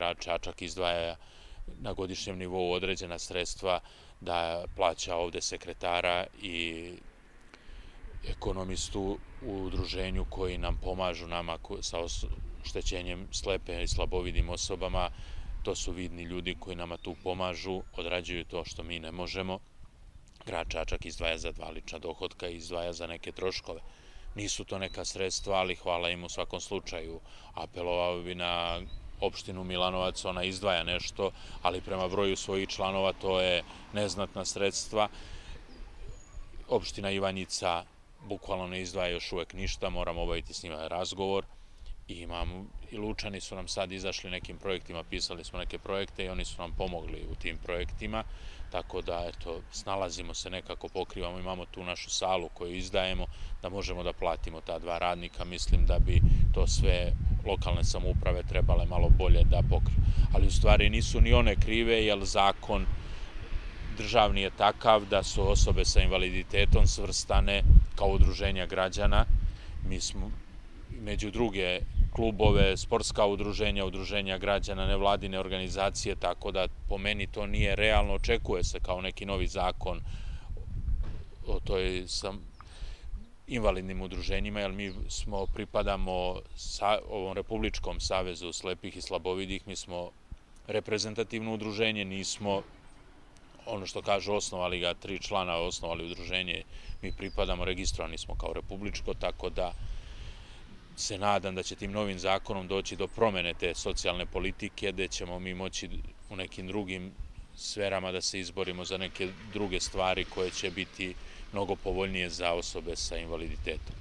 grad Čačak izdvaja na godišnjem nivou određena sredstva da plaća ovde sekretara i ekonomistu u udruženju koji nam pomažu nama sa oštećenjem slepe i slabovidim osobama. To su vidni ljudi koji nama tu pomažu, odrađuju to što mi ne možemo. Grad Čačak izdvaja za 2 lična dohotka i izdvaja za neke troškove. Nisu to neka sredstva, ali hvala im u svakom slučaju. Apelovao bi na opštinu Milanovac, ona izdvaja nešto, ali prema broju svojih članova to je neznatna sredstva. Opština Ivanjica bukvalno ne izdvaja još uvek ništa, moramo obaviti s njima razgovor. I Lučani su nam sad izašli nekim projektima, pisali smo neke projekte i oni su nam pomogli u tim projektima, tako da, eto, snalazimo se nekako, pokrivamo, imamo tu našu salu koju izdajemo, da možemo da platimo ta 2 radnika. Mislim da bi to sve lokalne samouprave trebale malo bolje da pokriju. Ali u stvari nisu ni one krive, jer zakon državni je takav da su osobe sa invaliditetom svrstane kao udruženja građana. Mi smo među druge klubove, sportska udruženja, udruženja građana, nevladine organizacije, tako da po meni to nije realno. Očekuje se kao neki novi zakon o toj invalidnim udruženjima, jer mi pripadamo ovom Republičkom savezu slepih i slabovidih, mi smo reprezentativno udruženje, nismo ono što kažu osnovali ga 3 člana, osnovali udruženje, mi pripadamo, registrovani smo kao republičko, tako da se nadam da će tim novim zakonom doći do promene te socijalne politike, gde ćemo mi moći u nekim drugim sferama da se izborimo za neke druge stvari koje će biti mnogo povoljnije za osobe sa invaliditetom.